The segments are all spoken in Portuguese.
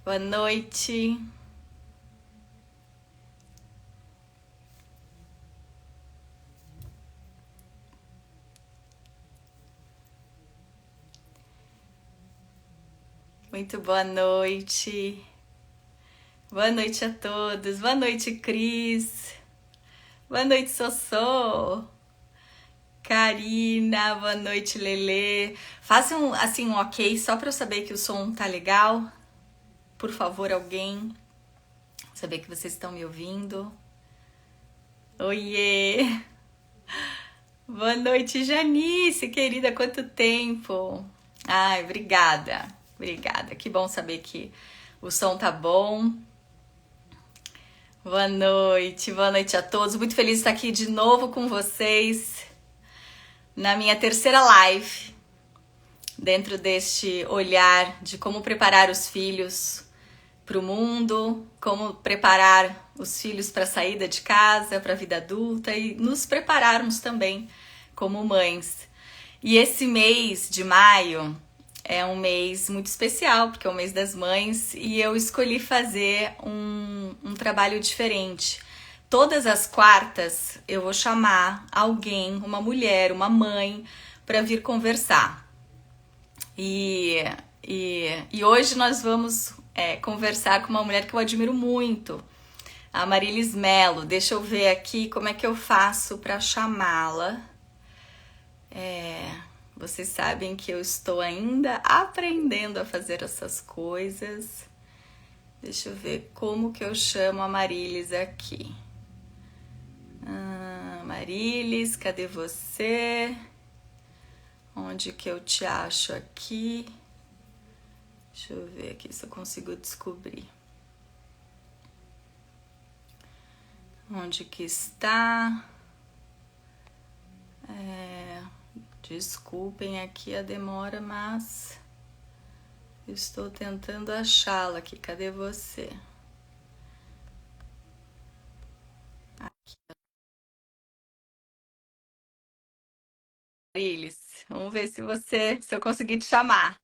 Boa noite. Muito boa noite. Boa noite a todos. Boa noite, Cris. Boa noite, Sossô. Karina, boa noite, Lelê. Faça um ok só para eu saber que o som tá legal. Por favor, alguém. Saber que vocês estão me ouvindo. Oiê! Boa noite, Janice, querida, quanto tempo! Ai, obrigada, obrigada. Que bom saber que o som tá bom. Boa noite a todos. Muito feliz de estar aqui de novo com vocês na minha terceira live, dentro deste olhar de como preparar os filhos para o mundo, como preparar os filhos para a saída de casa, para a vida adulta e nos prepararmos também como mães. E esse mês de maio é um mês muito especial, porque é o mês das mães, e eu escolhi fazer um trabalho diferente. Todas as quartas eu vou chamar alguém, uma mulher, uma mãe, para vir conversar. E, e hoje nós vamos conversar com uma mulher que eu admiro muito, a Marilis Melo. Deixa eu ver aqui como é que eu faço para chamá-la. Vocês sabem que eu estou ainda aprendendo a fazer essas coisas. Deixa eu ver como que eu chamo a Marilis aqui. Marilis, cadê você? Onde que eu te acho aqui? Deixa eu ver aqui se eu consigo descobrir. Onde que está? Desculpem aqui a demora, mas estou tentando achá-la aqui. Cadê você? Aqui, Marilis. Vamos ver se eu conseguir te chamar.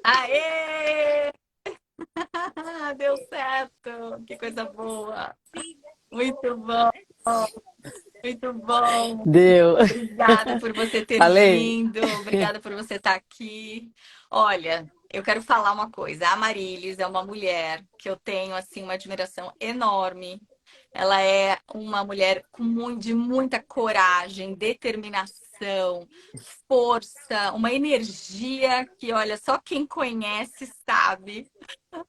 Aê! Deu certo! Que coisa boa! Muito bom, muito bom. Deu. Obrigada por você ter Falei? vindo, obrigada por você estar aqui. Olha, eu quero falar uma coisa. A Marilis é uma mulher que eu tenho assim uma admiração enorme. Ela é uma mulher de muita coragem, determinação, força, uma energia que, olha, só quem conhece sabe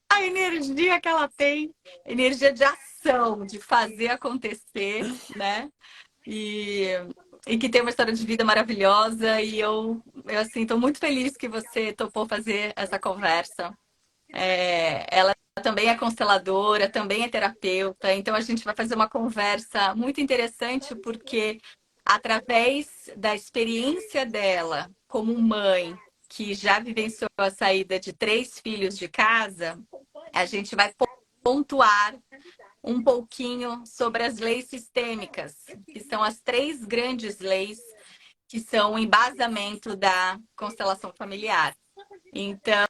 a energia que ela tem, energia de ação, de fazer acontecer, né? E, e que tem uma história de vida maravilhosa. E eu assim, estou muito feliz que você topou fazer essa conversa. Ela também é consteladora, também é terapeuta, então a gente vai fazer uma conversa muito interessante, porque através da experiência dela como mãe, que já vivenciou a saída de 3 filhos de casa, a gente vai pontuar um pouquinho sobre as leis sistêmicas, que são as 3 grandes leis que são o embasamento da constelação familiar. Então,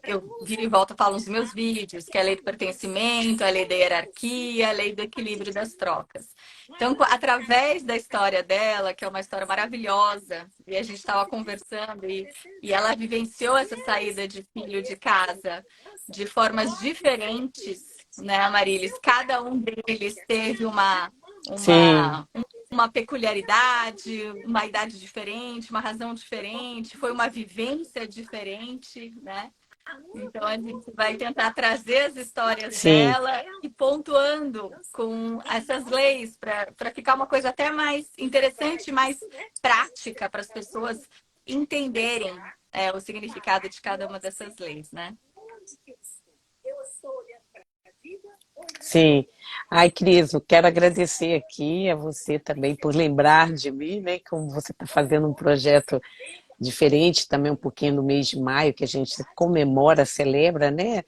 eu viro e volta falo nos meus vídeos, que é a lei do pertencimento, a lei da hierarquia, a lei do equilíbrio das trocas. Então, através da história dela, que é uma história maravilhosa, e a gente estava conversando, e ela vivenciou essa saída de filho de casa de formas diferentes, né, Marilis? Cada um deles teve Sim, uma, uma peculiaridade, uma idade diferente, uma razão diferente, foi uma vivência diferente, né? Então a gente vai tentar trazer as histórias sim, dela e pontuando com essas leis para ficar uma coisa até mais interessante, mais prática para as pessoas entenderem o significado de cada uma dessas leis, né? sim. Ai, Cris, eu quero agradecer aqui a você também por lembrar de mim, né? Como você está fazendo um projeto diferente também um pouquinho no mês de maio, que a gente comemora, celebra, né?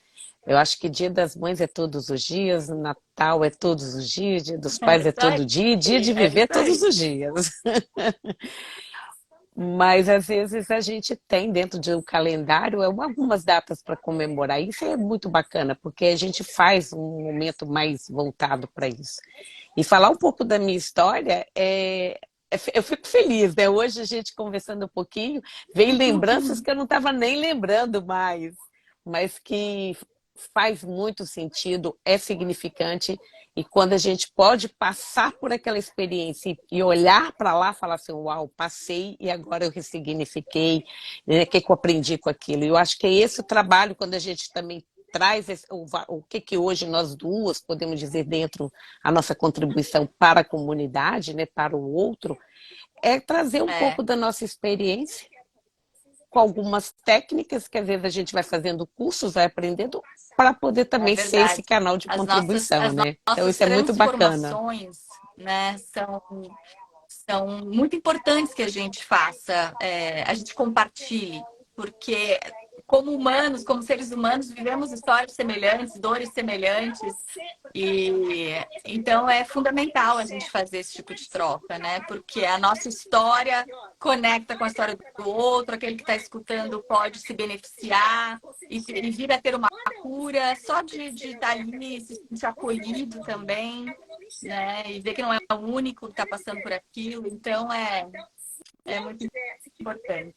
Eu acho que Dia das Mães é todos os dias, Natal é todos os dias, Dia dos É Pais é isso todo aí, dia, e Dia de é Viver é isso todos aí. os dias. Mas às vezes a gente tem dentro do calendário algumas datas para comemorar. Isso é muito bacana, porque a gente faz um momento mais voltado para isso. E falar um pouco da minha história, eu fico feliz, né? Hoje a gente conversando um pouquinho, veio lembranças que eu não estava nem lembrando mais, mas que faz muito sentido, é significante, e quando a gente pode passar por aquela experiência e olhar para lá, falar assim, uau, passei e agora eu ressignifiquei, né? O que eu aprendi com aquilo? E eu acho que é esse o trabalho, quando a gente também traz o que hoje nós duas podemos dizer dentro a nossa contribuição para a comunidade, né, para o outro, é trazer um É, pouco da nossa experiência com algumas técnicas que às vezes a gente vai fazendo cursos, vai aprendendo, para poder é também ser esse verdade. canal de contribuição, As né? Então nossas isso é muito bacana. transformações, né, são muito importantes que a gente faça, a gente compartilhe, porque como humanos, como seres humanos, vivemos histórias semelhantes, dores semelhantes, e então é fundamental a gente fazer esse tipo de troca, né? Porque a nossa história conecta com a história do outro, aquele que está escutando pode se beneficiar e vir a ter uma cura só de estar ali, se sentir acolhido também, né? E ver que não é o único que está passando por aquilo. Então é muito importante.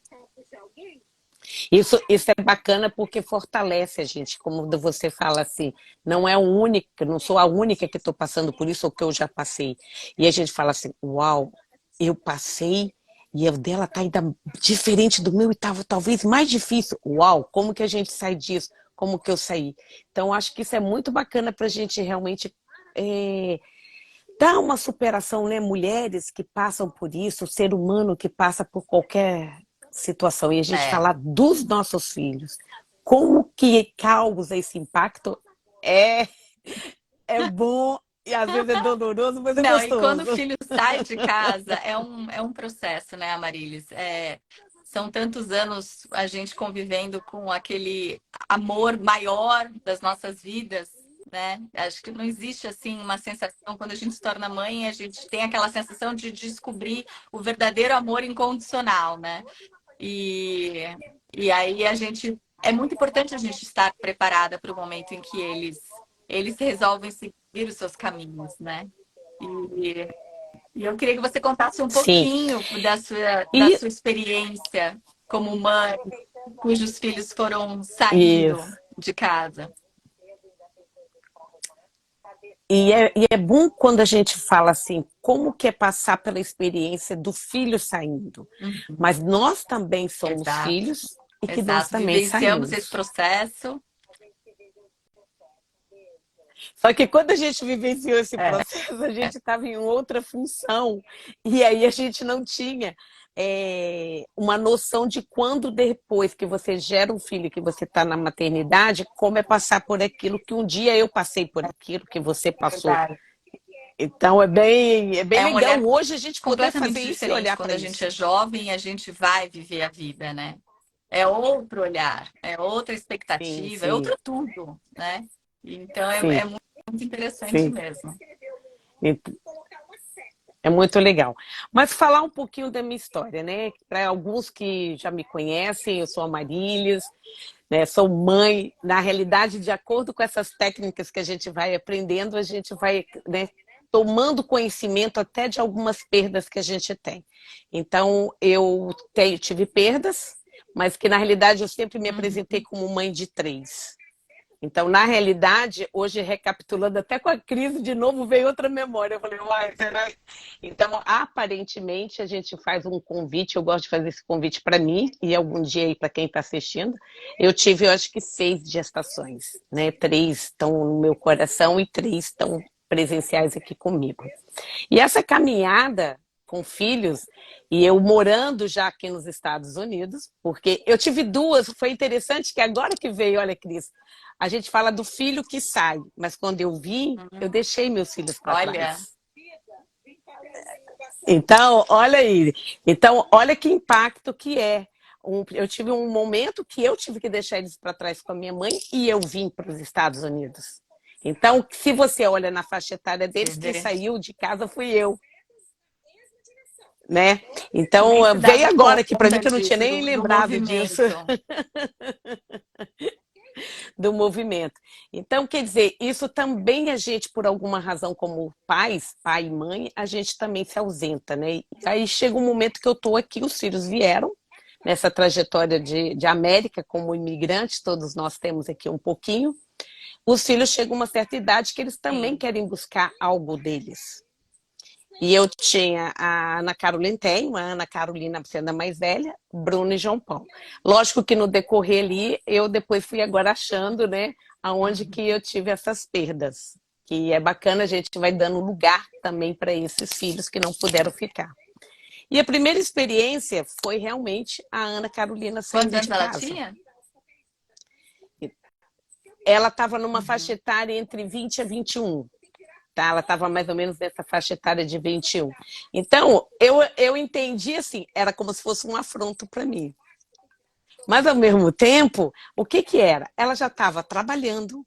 Isso é bacana porque fortalece a gente, como você fala assim, não é a única, não sou a única que estou passando por isso ou que eu já passei. E a gente fala assim, uau, eu passei e o dela está ainda diferente do meu e estava talvez mais difícil. Uau, como que a gente sai disso? Como que eu saí? Então, acho que isso é muito bacana para a gente realmente dar uma superação, né? Mulheres que passam por isso, o ser humano que passa por qualquer situação, e a gente É. falar dos nossos filhos, como que causa esse impacto, é, é bom e às vezes é doloroso, mas é Não, e quando o gostoso. filho sai de casa, é um processo, né, Amarilis? São tantos anos a gente convivendo com aquele amor maior das nossas vidas, né? Acho que não existe, assim, uma sensação, quando a gente se torna mãe, a gente tem aquela sensação de descobrir o verdadeiro amor incondicional, né? E, e aí a gente... É muito importante a gente estar preparada para o momento em que eles resolvem seguir os seus caminhos, né? E, e eu queria que você contasse um Sim, pouquinho da e sua experiência como mãe, cujos filhos foram saindo isso. de casa. E é bom quando a gente fala assim, como que é passar pela experiência do filho saindo. Uhum. Mas nós também somos Exato, filhos e que nós exato. também Vivenciamos esse saímos. processo. Só que quando a gente vivenciou esse É, processo, a gente estava em outra função. E aí a gente não tinha uma noção de quando depois que você gera um filho, que você está na maternidade, como é passar por aquilo que um dia eu passei por aquilo que você é passou. verdade. Então é bem É um legal olhar hoje a gente poder fazer completamente isso e diferente. olhar Quando para a gente isso. é jovem, a gente vai viver a vida, né? É outro olhar, é outra Sim, expectativa, é sim, outro tudo, né? Então sim, é muito interessante sim. mesmo. É muito legal. Mas falar um pouquinho da minha história, né? Para alguns que já me conhecem, eu sou a Marílias, né? Sou mãe. Na realidade, de acordo com essas técnicas que a gente vai aprendendo, a gente vai, né, tomando conhecimento até de algumas perdas que a gente tem. Então, tive perdas, mas que na realidade eu sempre me apresentei Uhum. como mãe de três. Então, na realidade, hoje recapitulando, até com a crise, de novo veio outra memória. Eu falei, uai, será? Então, aparentemente, a gente faz um convite. Eu gosto de fazer esse convite para mim e algum dia aí para quem está assistindo. Eu tive, eu acho que 6 gestações, né? 3 estão no meu coração e 3 estão presenciais aqui comigo. E essa caminhada com filhos, e eu morando já aqui nos Estados Unidos, porque eu tive duas, foi interessante que agora que veio, olha, Cris, a gente fala do filho que sai, mas quando eu vim, eu Uhum. deixei meus filhos para Olha, trás. Então, olha aí. Então, olha que impacto que é. Eu tive um momento que eu tive que deixar eles para trás com a minha mãe e eu vim para os Estados Unidos. Então, se você olha na faixa etária você deles, quem vê. saiu de casa fui eu. né? Eu Então, nem se veio dava agora aqui para mim conta que eu não tinha disso, nem do lembrado disso. movimento. Do movimento. Então, quer dizer, isso também a gente, por alguma razão, como pais, pai e mãe, a gente também se ausenta, né? E aí chega um momento que eu estou aqui, os filhos vieram nessa trajetória de América como imigrantes, todos nós temos aqui um pouquinho. Os filhos chegam a uma certa idade que eles também Sim. querem buscar algo deles. E eu tinha a Ana Carolina, tenho a Ana Carolina sendo a mais velha, Bruno e João Paulo. Lógico que no decorrer ali, eu depois fui agora achando, né, aonde Uhum. que eu tive essas perdas. Que é bacana, a gente vai dando lugar também para esses filhos que não puderam ficar. E a primeira experiência foi realmente a Ana Carolina Quantos saindo anos de ela casa. tinha? Ela estava numa faixa Uhum. etária entre 20 a 21. Tá? Ela estava mais ou menos nessa faixa etária de 21. Então, eu entendi assim, era como se fosse um afronto para mim. Mas, ao mesmo tempo, o que que era? Ela já estava trabalhando,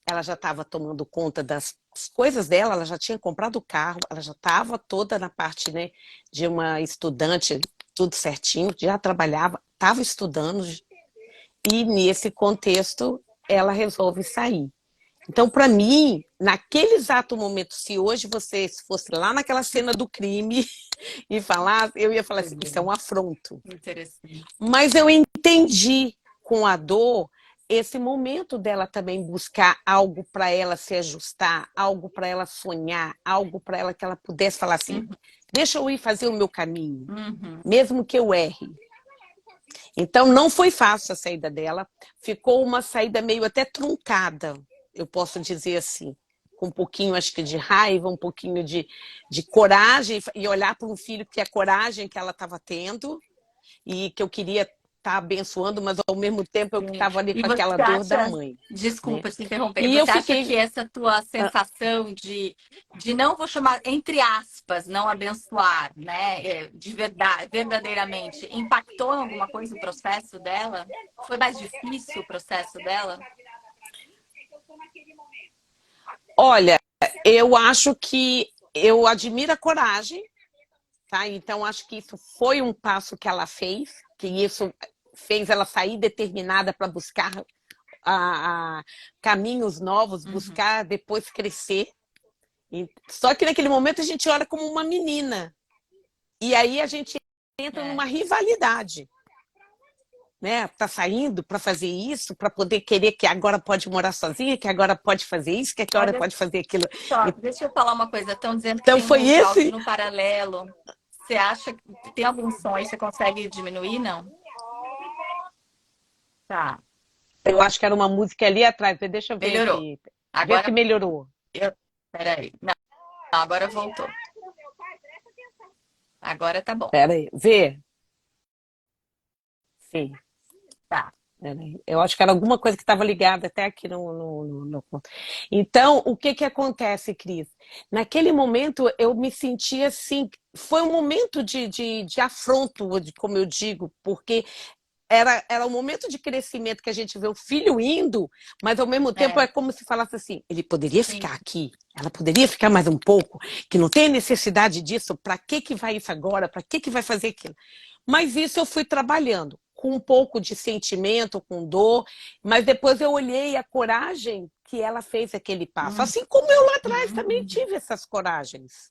ela já estava tomando conta das coisas dela, ela já tinha comprado o carro, ela já estava toda na parte, né, de uma estudante, tudo certinho, já trabalhava, estava estudando, e nesse contexto ela resolve sair. Então, para mim, naquele exato momento, se hoje você fosse lá naquela cena do crime e falar, eu ia falar assim, isso é um Entendi. afronto. Interessante. Mas eu entendi com a dor esse momento dela também buscar algo para ela se ajustar, algo para ela sonhar, algo para ela que ela pudesse falar assim, Uhum. deixa eu ir fazer o meu caminho, Uhum. mesmo que eu erre. Então não foi fácil a saída dela, ficou uma saída meio até truncada, eu posso dizer assim, com um pouquinho, acho que de raiva, um pouquinho de coragem, e olhar para um filho que é a coragem que ela estava tendo, e que eu queria estar tá abençoando, mas ao mesmo tempo eu que Sim. estava ali E com aquela você dor da acha, mãe, né? desculpa te interromper, E eu você acha fiquei, que essa tua sensação de não vou chamar, entre aspas, não abençoar, né, de verdade, verdadeiramente, impactou em alguma coisa o processo dela? Foi mais difícil o processo dela? olha, eu acho que eu admiro a coragem, tá? Então acho que isso foi um passo que ela fez, que isso fez ela sair determinada para buscar a caminhos novos, Uhum. buscar depois crescer. Só que naquele momento a gente olha como uma menina. E aí a gente entra É. numa rivalidade, né? Tá saindo para fazer isso, para poder querer que agora pode morar sozinha, que agora pode fazer isso, que agora Olha pode fazer aquilo. só, deixa eu falar uma coisa. Estão dizendo que Então tem um foi outro áudio esse. no paralelo. Você acha que tem algum som aí? Você consegue diminuir? Não? Tá. Eu acho que era uma música ali atrás. Deixa eu ver Melhorou. aqui. Vê se Agora, melhorou. peraí. Não, agora voltou. Agora tá bom. Pera aí. Vê. Sim. Tá. Eu acho que era alguma coisa que estava ligada até aqui no. Então, o que que acontece, Cris? Naquele momento, eu me senti assim. Foi um momento de afronto, como eu digo, porque era um momento de crescimento que a gente vê o filho indo, mas ao mesmo tempo É, é como se falasse assim: ele poderia sim. ficar aqui, ela poderia ficar mais um pouco, que não tem necessidade disso, para que vai isso agora, para que vai fazer aquilo? Mas isso eu fui trabalhando com um pouco de sentimento, com dor, mas depois eu olhei a coragem que ela fez aquele passo. Uhum, Assim como eu lá atrás também uhum. tive essas coragens.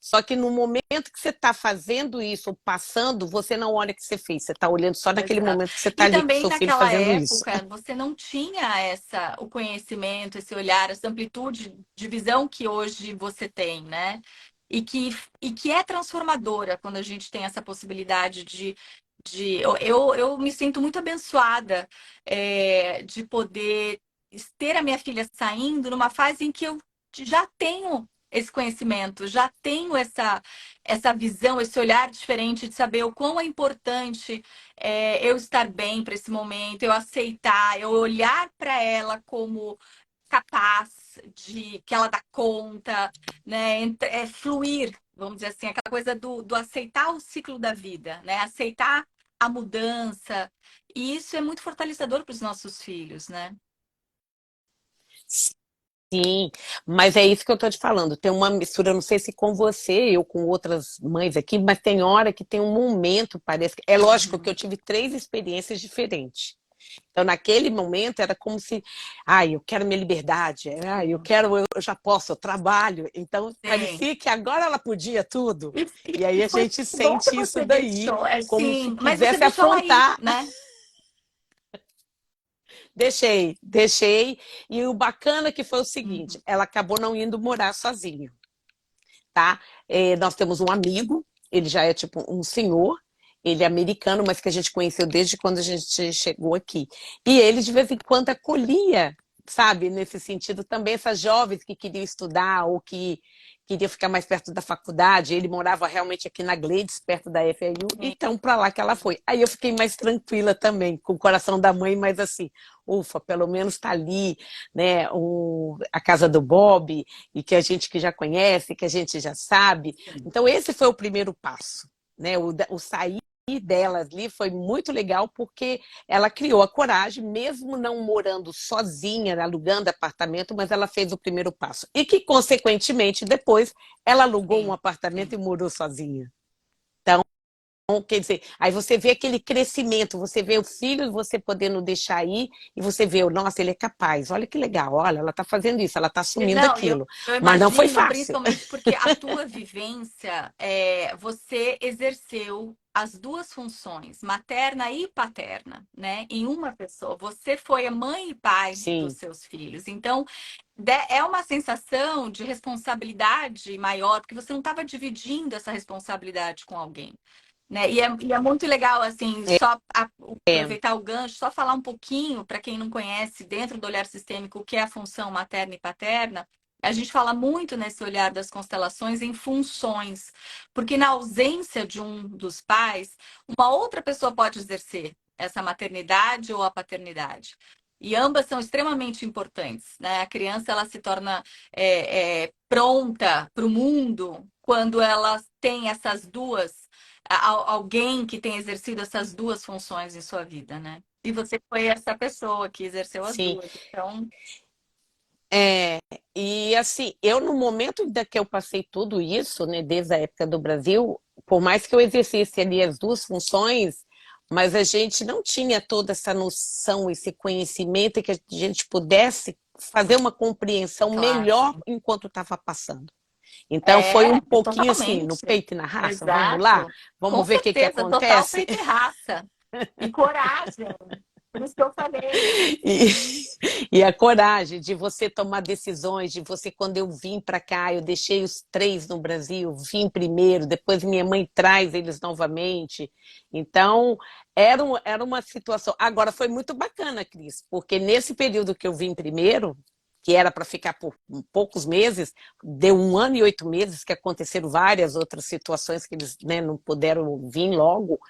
Só que no momento que você está fazendo isso, ou passando, você não olha o que você fez. Você está olhando só naquele Exato. momento que você está E ali com o também seu filho naquela fazendo isso. época, você não tinha o conhecimento, esse olhar, essa amplitude de visão que hoje você tem, né? E que, e que é transformadora quando a gente tem essa possibilidade eu me sinto muito abençoada de poder ter a minha filha saindo numa fase em que eu já tenho esse conhecimento, já tenho essa visão, esse olhar diferente de saber o quão é importante eu estar bem para esse momento, eu aceitar, eu olhar para ela como capaz de que ela dá conta, né? Fluir, vamos dizer assim, aquela coisa do aceitar o ciclo da vida, né? Aceitar a mudança. E isso é muito fortalecedor para os nossos filhos, né? Sim, mas é isso que eu estou te falando. Tem uma mistura, não sei se com você, eu com outras mães aqui, mas tem hora que tem um momento, parece que. É lógico que Uhum. eu tive três experiências diferentes. Então, naquele momento, era como se, ai, eu quero minha liberdade, ai, eu quero, eu já posso, eu trabalho. Então, Sim. parecia que agora ela podia tudo. E, E aí e a foi gente bom que sente isso você daí, deixou, é como se sim, mas você quisesse deixou ela aí, afrontar. né? Deixei. E o bacana que foi o seguinte, Uhum. ela acabou não indo morar sozinha, tá? É, nós temos um amigo, ele já é tipo um senhor, ele é americano, mas que a gente conheceu desde quando a gente chegou aqui. E ele, de vez em quando, acolhia, sabe, nesse sentido também, essas jovens que queriam estudar ou que queriam ficar mais perto da faculdade. Ele morava realmente aqui na Gleides, perto da FAU, Sim. então para lá que ela foi. Aí eu fiquei mais tranquila também, com o coração da mãe, mas assim, ufa, pelo menos está ali, né, a casa do Bob, e que a gente que já conhece, que a gente já sabe. Então, esse foi o primeiro passo, né? O sair dela ali foi muito legal porque ela criou a coragem, mesmo não morando sozinha, alugando apartamento, mas ela fez o primeiro passo. E que, consequentemente, depois ela alugou um Sim, apartamento sim. e morou sozinha. Então, quer dizer, aí você vê aquele crescimento, você vê o filho, você podendo deixar ir, e você vê, nossa, ele é capaz, olha que legal, olha, ela está fazendo isso, ela está assumindo Não, aquilo. eu Mas não foi imagino, fácil. principalmente porque a tua vivência, você exerceu as duas funções, materna e paterna, né? Em uma pessoa. Você foi a mãe e pai dos Sim, seus filhos. Então, é uma sensação de responsabilidade maior, porque você não estava dividindo essa responsabilidade com alguém. Né? E é muito legal, assim, só é, aproveitar o gancho, só falar um pouquinho, para quem não conhece, dentro do olhar sistêmico, o que é a função materna e paterna. A gente fala muito nesse olhar das constelações em funções, porque na ausência de um dos pais, uma outra pessoa pode exercer essa maternidade ou a paternidade. E ambas são extremamente importantes, né? A criança ela se torna pronta para o mundo quando ela tem essas duas alguém que tem exercido essas duas funções em sua vida, né? E você foi essa pessoa que exerceu as sim. duas. Então, É, e assim, eu no momento da que eu passei tudo isso, né, desde a época do Brasil, por mais que eu exercesse ali as duas funções, mas a gente não tinha toda essa noção, esse conhecimento e que a gente pudesse fazer uma compreensão claro, melhor sim. enquanto estava passando. Então foi um pouquinho assim, no Totalmente. peito e na raça, vamos lá? Exato. Com Vamos ver o que que certeza, total acontece? peito e raça. E coragem. Por isso que eu falei. E, e a coragem de você tomar decisões, de você, quando eu vim para cá, eu deixei os três no Brasil, vim primeiro, depois minha mãe traz eles novamente. Então, era uma situação. Agora, foi muito bacana, Cris, porque nesse período que eu vim primeiro, que era para ficar por poucos meses, deu 1 ano e 8 meses, que aconteceram várias outras situações que eles, né, não puderam vir logo,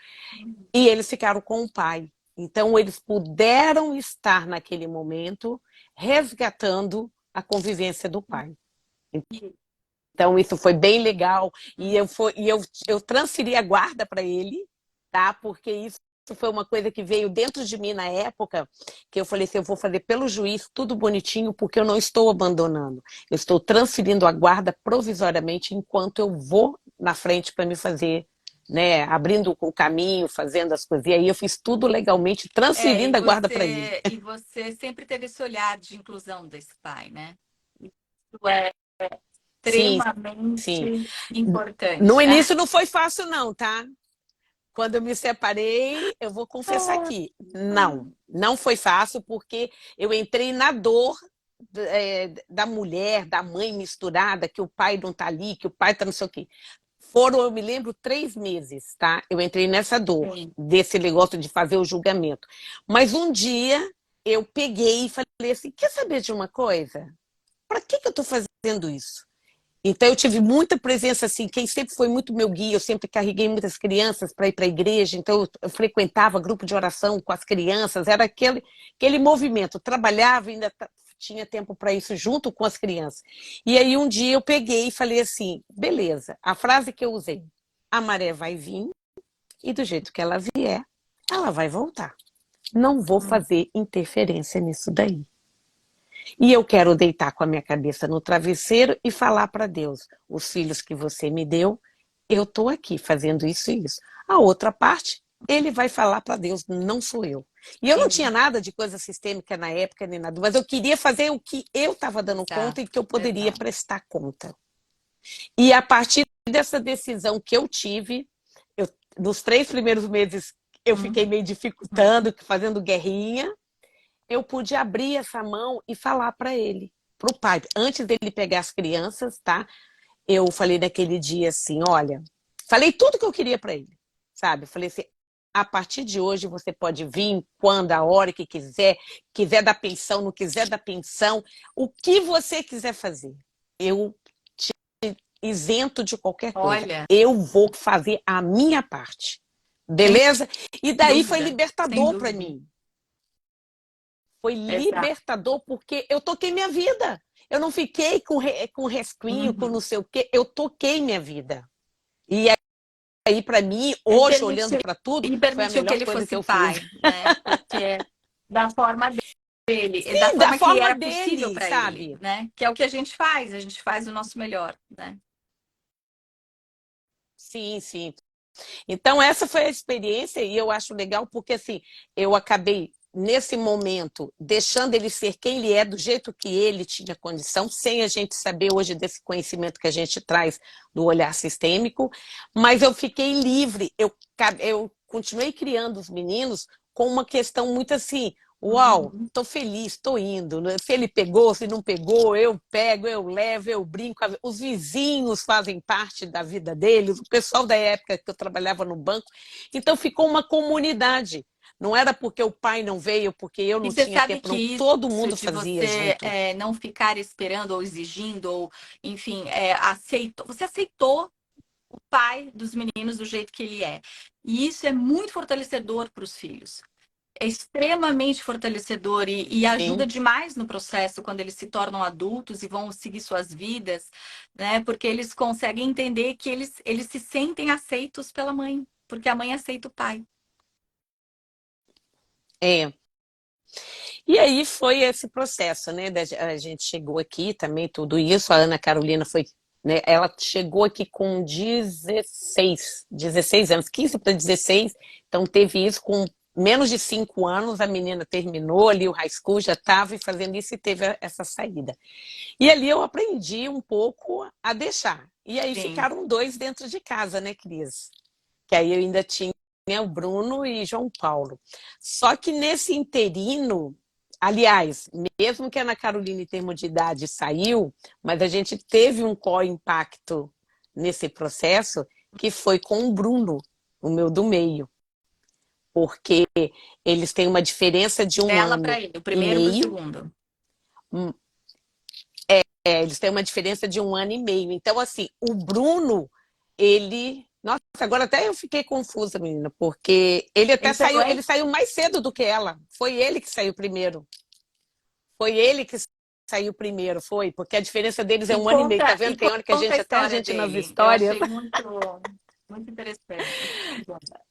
e eles ficaram com o pai. Então, eles puderam estar naquele momento resgatando a convivência do pai. Então, isso foi bem legal. E eu transferi a guarda para ele, tá? Porque isso foi uma coisa que veio dentro de mim na época, que eu falei assim, eu vou fazer pelo juiz tudo bonitinho, porque eu não estou abandonando. Eu estou transferindo a guarda provisoriamente enquanto eu vou na frente para me fazer, né, abrindo o caminho, fazendo as coisas. E aí eu fiz tudo legalmente, E transferindo a guarda para ele. você sempre teve esse olhar de inclusão desse pai, né? Isso é Sim, sim. extremamente No importante. início não foi fácil não, tá? Quando eu me separei, eu vou confessar aqui, não foi fácil, porque eu entrei na dor da mulher, da mãe misturada, que o pai não tá ali, que o pai tá não sei o quê. Foram, eu me lembro, 3 meses, tá? Eu entrei nessa dor, Sim. desse negócio de fazer o julgamento. Mas um dia eu peguei e falei assim: quer saber de uma coisa? Para que eu tô fazendo isso? Então eu tive muita presença assim, quem sempre foi muito meu guia, eu sempre carreguei muitas crianças para ir para a igreja, então eu frequentava grupo de oração com as crianças, era aquele movimento, eu trabalhava e ainda tinha tempo para isso junto com as crianças. E aí um dia eu peguei e falei assim, beleza, a frase que eu usei, a maré vai vir e do jeito que ela vier, ela vai voltar. Não vou fazer interferência nisso daí. E eu quero deitar com a minha cabeça no travesseiro e falar para Deus: os filhos que você me deu, eu estou aqui fazendo isso e isso. A outra parte, ele vai falar para Deus: não sou eu. E eu não tinha Sim, nada de coisa sistêmica na época, nem nada, mas eu queria fazer o que eu estava dando conta exato, e que eu poderia exato. prestar conta. E a partir dessa decisão que eu tive, eu, nos 3 primeiros meses eu fiquei Uhum, meio dificultando, fazendo guerrinha, eu pude abrir essa mão e falar para ele, para o pai. Antes dele pegar as crianças, tá? Eu falei naquele dia assim, olha, falei tudo que eu queria para ele, sabe? Falei assim, a partir de hoje você pode vir quando, a hora que quiser, quiser dar pensão, não quiser dar pensão, o que você quiser fazer. Eu te isento de qualquer coisa. olha, Eu vou fazer a minha parte. sem Beleza? E daí foi dúvida, sem libertador para dúvida. mim. Foi Exato. libertador porque eu toquei minha vida. Eu não fiquei com resquinho, com não Uhum. sei o quê. Eu toquei minha vida. E aí, para mim, E hoje, olhando permitiu, para tudo, e foi a permitiu que melhor ele coisa que fosse eu fiz. pai, né? Porque da forma dele, da Sim, da forma que forma era possível dele, para ele, sabe? né? Que é o que a gente faz o nosso melhor, né? Sim, sim. Então, essa foi a experiência e eu acho legal porque, assim, eu acabei, nesse momento, deixando ele ser quem ele é, do jeito que ele tinha condição, sem a gente saber hoje desse conhecimento que a gente traz do olhar sistêmico, mas eu fiquei livre, eu continuei criando os meninos com uma questão muito assim, uau, Uhum. tô feliz, tô indo. Se ele pegou, se não pegou, eu pego, eu levo, eu brinco. Os vizinhos fazem parte da vida deles, o pessoal da época que eu trabalhava no banco. Então ficou uma comunidade. Não era porque o pai não veio, porque eu E não você tinha sabe tempo, que não. Todo isso mundo de fazia você junto. não ficar esperando ou exigindo, ou enfim, aceitou, você aceitou o pai dos meninos do jeito que ele é. E isso é muito fortalecedor para os filhos. É extremamente fortalecedor e ajuda Sim, demais no processo quando eles se tornam adultos e vão seguir suas vidas, né? Porque eles conseguem entender que eles se sentem aceitos pela mãe, porque a mãe aceita o pai. é. E aí foi esse processo, né? A gente chegou aqui também, tudo isso. A Ana Carolina foi, né? Ela chegou aqui com 16 anos, 15 para 16. Então teve isso com menos de 5 anos. A menina terminou ali o high school, já estava fazendo isso e teve essa saída. E ali eu aprendi um pouco a deixar. E aí Sim. ficaram dois dentro de casa, né, Cris? Que aí eu ainda tinha o Bruno e João Paulo. Só que nesse interino, aliás, mesmo que a Ana Carolina, em termos de idade, saiu, mas a gente teve um co-impacto nesse processo, que foi com o Bruno, o meu do meio, porque eles têm uma diferença de um Dela para ano ele, o e primeiro para o meio. segundo. Eles têm uma diferença de um ano e meio. Então, assim, o Bruno, ele. Nossa, agora até eu fiquei confusa, menina, porque ele até Ele pegou, saiu, hein? ele saiu mais cedo do que ela. Foi ele que saiu primeiro. Foi ele que saiu primeiro, foi, porque a diferença deles é E um ano e meio, tá conta, vendo? e Tem hora que a conta a gente, até a história gente nas dele. Eu histórias. achei muito interessante.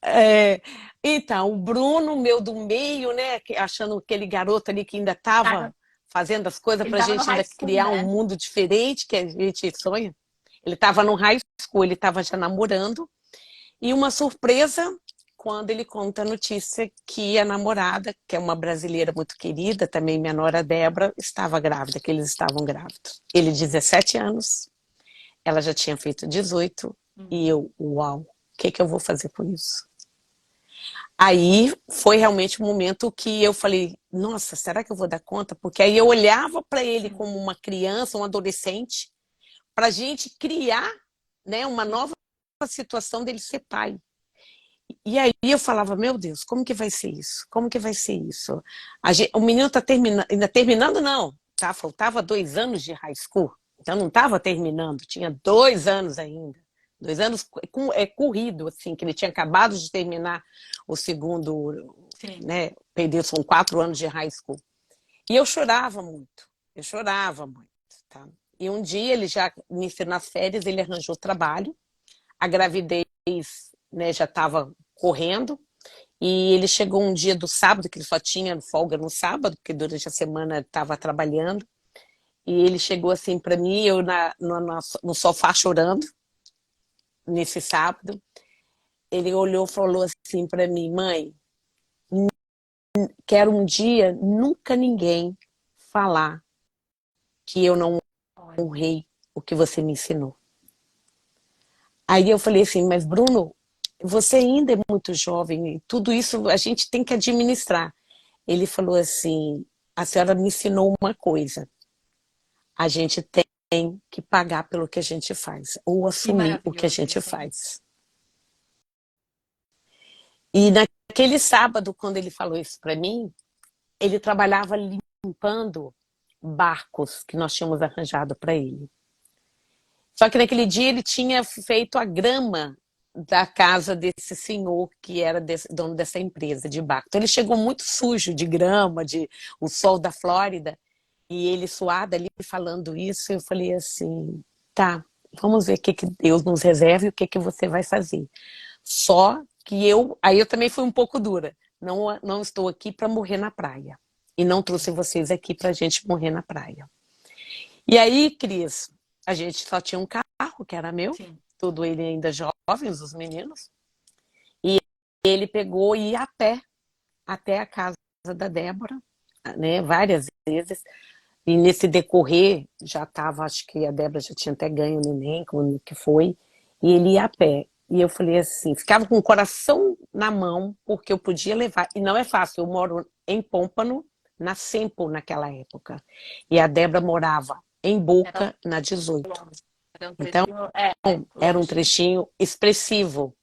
É, então, o Bruno, meu do meio, né, achando aquele garoto ali que ainda estava Tava- fazendo as coisas Ele para a estava no gente high ainda school, criar um né? mundo diferente que a gente sonha. Ele estava no high school, ele estava já namorando. E uma surpresa quando ele conta a notícia que a namorada, que é uma brasileira muito querida, também minha nora Débora, estava grávida, que eles estavam grávidos. Ele 17 anos, ela já tinha feito 18, e Uhum. eu, uau, o que, que eu vou fazer com isso? Aí foi realmente um momento que eu falei, nossa, será que eu vou dar conta? Porque aí eu olhava para ele Sim. como uma criança, um adolescente, para a gente criar, né, uma nova situação dele ser pai. E aí eu falava, meu Deus, como que vai ser isso? Como que vai ser isso? O menino está terminando, ainda terminando não, tá? Faltava 2 anos de high school, então não estava terminando, tinha 2 anos ainda. 2 anos corrido, assim, que ele tinha acabado de terminar o segundo, Sim. né? Período, são 4 anos de high school. E eu chorava muito, tá? E um dia ele já, nas férias, ele arranjou trabalho, a gravidez, né, já estava correndo E ele chegou um dia do sábado, que ele só tinha folga no sábado, porque durante a semana estava trabalhando. E ele chegou assim para mim, eu no sofá chorando, nesse sábado. Ele olhou e falou assim para mim: mãe, quero um dia nunca ninguém falar que eu não Olha, honrei o que você me ensinou. Aí eu falei assim: mas Bruno, você ainda é muito jovem, e tudo isso a gente tem que administrar. Ele falou assim: a senhora me ensinou uma coisa, a gente tem que pagar pelo que a gente faz, ou que assumir o que a maravilhoso gente isso, hein? faz. E naquele sábado, quando ele falou isso para mim, ele trabalhava limpando barcos que nós tínhamos arranjado para ele. Só que naquele dia ele tinha feito a grama da casa desse senhor que era dono dessa empresa de barco. Então ele chegou muito sujo de grama, de o sol da Flórida, e ele suado ali falando isso, eu falei assim, tá, vamos ver o que, que Deus nos reserva e o que, que você vai fazer. Só que aí eu também fui um pouco dura. Não estou aqui para morrer na praia. E não trouxe vocês aqui para a gente morrer na praia. E aí, Cris, a gente só tinha um carro, que era meu, Sim. tudo ele ainda jovens, os meninos. E ele pegou e ia a pé até a casa da Débora, né, várias vezes. E nesse decorrer, já estava, acho que a Débora já tinha até ganho o neném, como que foi, e ele ia a pé. E eu falei assim, ficava com o coração na mão, porque eu podia levar. E não é fácil, eu moro em Pômpano, na Sempo naquela época. E a Débora morava em Era Boca, na 18. longe. Era um Então, trechinho, era um longe. trechinho expressivo,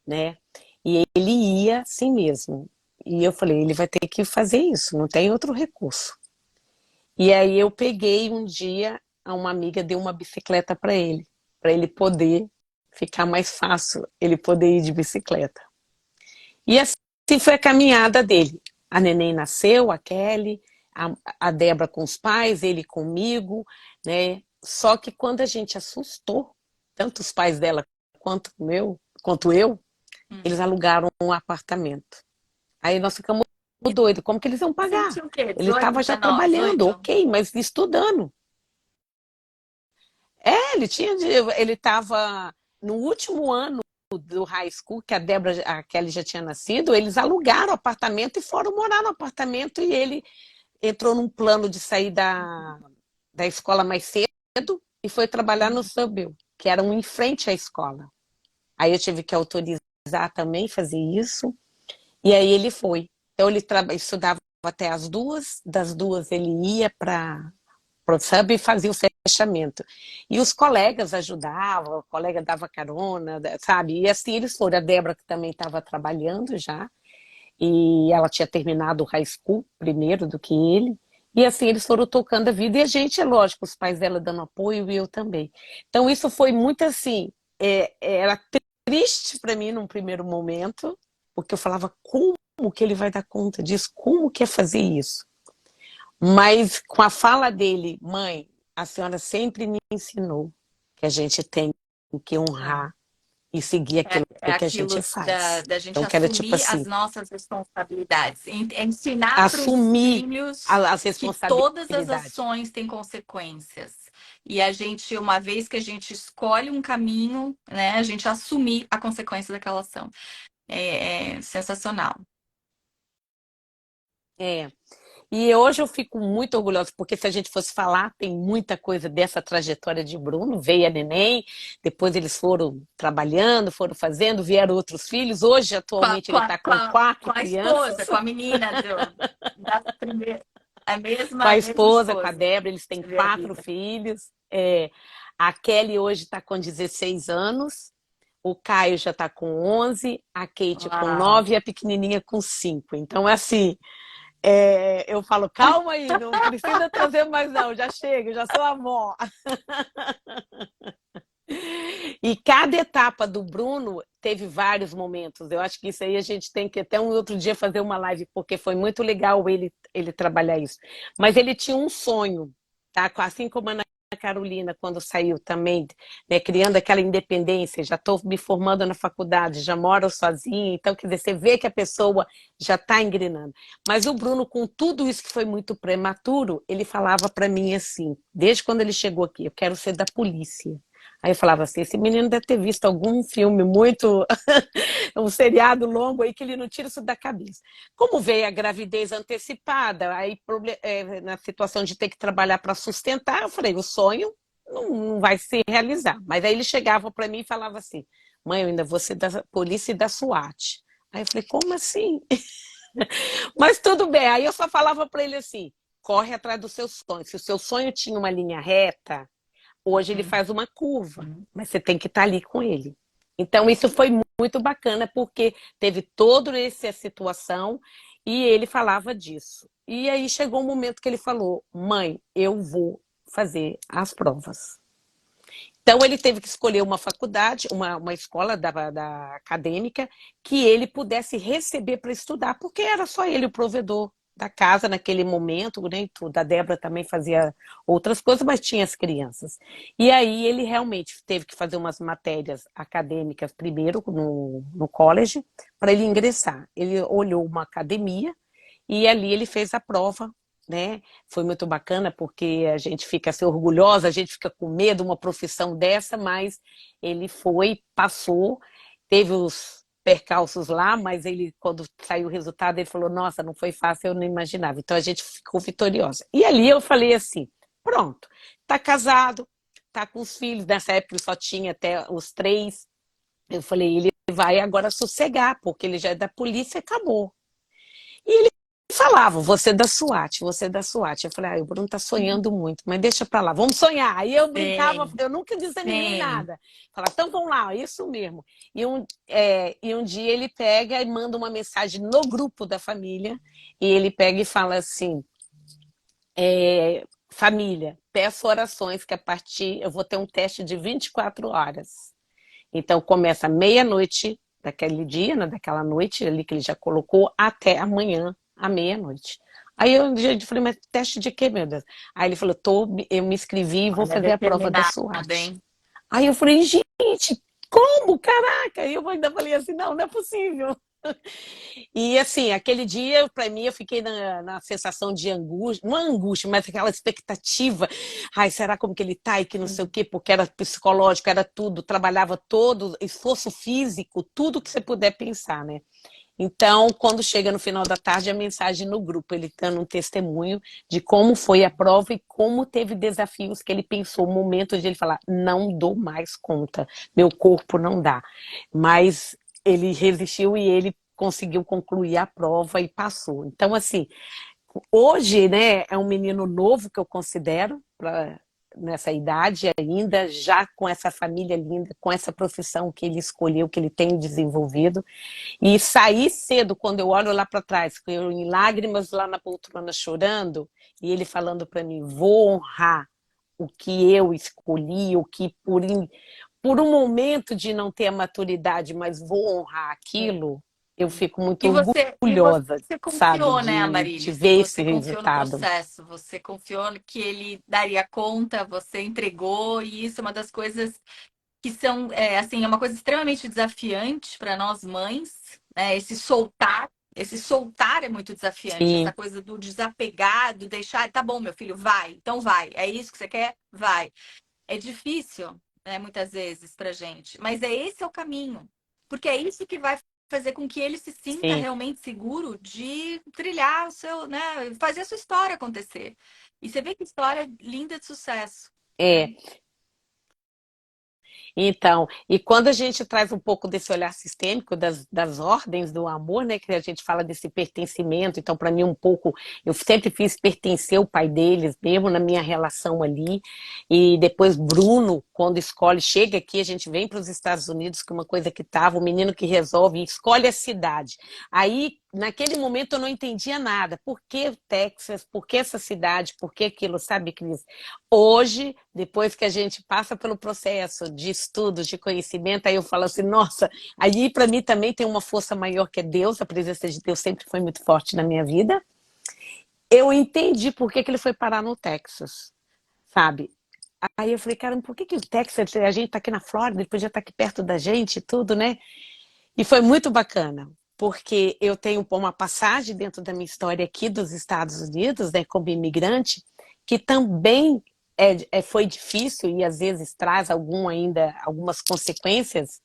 né? E ele ia assim mesmo. E eu falei, ele vai ter que fazer isso, não tem outro recurso. E aí eu peguei um dia, uma amiga deu uma bicicleta para ele poder ficar mais fácil, ele poder ir de bicicleta. E assim foi a caminhada dele. A neném nasceu, a Kelly, a Débora com os pais, ele comigo, né? Só que quando a gente assustou, tanto os pais dela quanto eu, eles Uhum. alugaram um apartamento. Aí nós ficamos doidos, como que eles iam Você pagar? tinha o quê? Ele 18, estava já 19, trabalhando, 18? ok, mas estudando. Ele estava no último ano do high school, que a Kelly já tinha nascido, eles alugaram o apartamento e foram morar no apartamento e ele entrou num plano de sair da escola mais cedo e foi trabalhar no Uhum. Subway, que era um em frente à escola. Aí eu tive que autorizar também fazer isso, e aí ele foi. Então ele estudava até as 2, das 2 ele ia para sabe, fazia o fechamento. E os colegas ajudavam, o colega dava carona, sabe? E assim eles foram. A Débora, que também estava trabalhando já, e ela tinha terminado o high school primeiro do que ele. E assim eles foram tocando a vida. E a gente, é lógico, os pais dela dando apoio e eu também. Então isso foi muito assim, era triste para mim num primeiro momento, porque eu falava, como que ele vai dar conta disso? Como que é fazer isso? Mas com a fala dele, mãe, a senhora sempre me ensinou que a gente tem que É. honrar e seguir aquilo É que a gente aquilo faz. da gente Então, que era tipo assumir as assim, nossas responsabilidades. Ensinar para os assumir filhos as que todas as responsabilidades. ações têm consequências. E a gente, uma vez que a gente escolhe um caminho, né, a gente assumir a consequência daquela ação. É sensacional. É. E hoje eu fico muito orgulhosa, porque se a gente fosse falar, tem muita coisa dessa trajetória de Bruno. Veio a neném, depois eles foram trabalhando, foram fazendo, vieram outros filhos. Hoje, Com a, atualmente, com ele a, está com com a, com quatro a esposa, crianças. com a menina da primeira, Com a a mesma esposa, com a esposa. Débora, eles têm Você vê a 4 vida. filhos. A Kelly hoje está com 16 anos, o Caio já está com 11, a Kate com Uau. 9 e a pequenininha com 5. Então, é assim, eu falo, calma aí, não precisa trazer mais não, já chega, eu já sou avó. E cada etapa do Bruno teve vários momentos. Eu acho que isso aí a gente tem que até um outro dia fazer uma live, porque foi muito legal ele trabalhar isso. Mas ele tinha um sonho, tá? Assim como a Ana Carolina, quando saiu também, né, criando aquela independência, já estou me formando na faculdade, já moro sozinha, então, quer dizer, você vê que a pessoa já está engrenando. Mas o Bruno, com tudo isso que foi muito prematuro, ele falava para mim assim, desde quando ele chegou aqui, eu quero ser da polícia. Aí eu falava assim, esse menino deve ter visto algum filme muito, um seriado longo aí que ele não tira isso da cabeça. Como veio a gravidez antecipada, aí na situação de ter que trabalhar para sustentar, eu falei, o sonho não vai se realizar. Mas aí ele chegava para mim e falava assim, mãe, eu ainda vou ser da polícia e da SWAT. Aí eu falei, como assim? Mas tudo bem, aí eu só falava para ele assim, corre atrás do seu sonho. Se o seu sonho tinha uma linha reta, hoje ele Uhum. faz uma curva, mas você tem que estar ali com ele. Então, isso foi muito bacana, porque teve toda essa situação e ele falava disso. E aí chegou um momento que ele falou: mãe, eu vou fazer as provas. Então, ele teve que escolher uma faculdade, uma escola da acadêmica, que ele pudesse receber para estudar, porque era só ele o provedor da casa naquele momento, né, e tudo. A Débora também fazia outras coisas, mas tinha as crianças. E aí ele realmente teve que fazer umas matérias acadêmicas primeiro no college, para ele ingressar. Ele olhou uma academia e ali ele fez a prova, né? Foi muito bacana porque a gente fica assim, orgulhosa, a gente fica com medo de uma profissão dessa, mas ele foi, passou, teve os percalços lá, mas ele, quando saiu o resultado, ele falou, nossa, não foi fácil, eu não imaginava. Então a gente ficou vitoriosa. E ali eu falei assim, pronto, tá casado, tá com os filhos, nessa época ele só tinha até os três. Eu falei, ele vai agora sossegar, porque ele já é da polícia e acabou. E ele falava, você é da SWAT, você é da SWAT. Eu falei, o Bruno tá sonhando muito, mas deixa pra lá, vamos sonhar. Aí eu brincava, Sim, eu nunca desanimei sim. nada. Falava, então vamos lá, isso mesmo. E um dia ele pega e manda uma mensagem no grupo da família, e ele pega e fala assim, família, peço orações que a partir, eu vou ter um teste de 24 horas. Então começa meia-noite daquele dia, né, daquela noite ali que ele já colocou, até amanhã, à meia-noite. Aí eu gente falei, mas teste de quê, meu Deus? Aí ele falou, eu me inscrevi e vou Olha, fazer a prova da determinado, SWAT. hein? Aí eu falei, gente, como? Caraca! E eu ainda falei assim, não, não é possível. E assim, aquele dia, para mim, eu fiquei na sensação de angústia, não angústia, mas aquela expectativa. Ai, será como que ele tá e que não sei o quê, porque era psicológico, era tudo, trabalhava todo, esforço físico, tudo que você puder pensar, né? Então, quando chega no final da tarde, a mensagem no grupo, ele dando um testemunho de como foi a prova e como teve desafios que ele pensou, o momento de ele falar, não dou mais conta, meu corpo não dá. Mas ele resistiu e ele conseguiu concluir a prova e passou. Então, assim, hoje, né, é um menino novo que eu considero, nessa idade ainda, já com essa família linda, com essa profissão que ele escolheu, que ele tem desenvolvido. E sair cedo, quando eu olho lá para trás, eu em lágrimas lá na poltrona chorando, e ele falando para mim, vou honrar o que eu escolhi, o que por um momento de não ter a maturidade, mas vou honrar aquilo, eu fico muito orgulhosa, Você sabe, confiou, né, de Amarilis? ver esse Você confiou no resultado. processo, você confiou que ele daria conta, você entregou, e isso é uma das coisas que são, assim, é uma coisa extremamente desafiante para nós mães, né? Esse soltar é muito desafiante, essa Sim, coisa do desapegar, do deixar, tá bom, meu filho, vai, então vai, é isso que você quer? Vai. É difícil, né, muitas vezes pra gente, mas esse é o caminho, porque é isso que vai fazer com que ele se sinta sim. realmente seguro de trilhar o seu, né, fazer a sua história acontecer. E você vê que história linda de sucesso, né? É, então, e quando a gente traz um pouco desse olhar sistêmico das ordens do amor, né, que a gente fala desse pertencimento, então para mim um pouco, eu sempre fiz pertencer o pai deles, mesmo na minha relação ali, e depois Bruno, quando escolhe, chega aqui, a gente vem para os Estados Unidos, que é uma coisa que tava, o menino que resolve, escolhe a cidade. Aí, naquele momento eu não entendia nada, por que o Texas, por que essa cidade, por que aquilo, sabe, Cris? Hoje, depois que a gente passa pelo processo de estudo, de conhecimento, aí eu falo assim, nossa, aí para mim também tem uma força maior que é Deus, a presença de Deus sempre foi muito forte na minha vida. Eu entendi por que ele foi parar no Texas, sabe? Aí eu falei, caramba, por que o Texas, a gente tá aqui na Flórida, ele podia estar aqui perto da gente e tudo, né? E foi muito bacana, porque eu tenho uma passagem dentro da minha história aqui dos Estados Unidos, né, como imigrante, que também foi difícil e às vezes traz algumas consequências.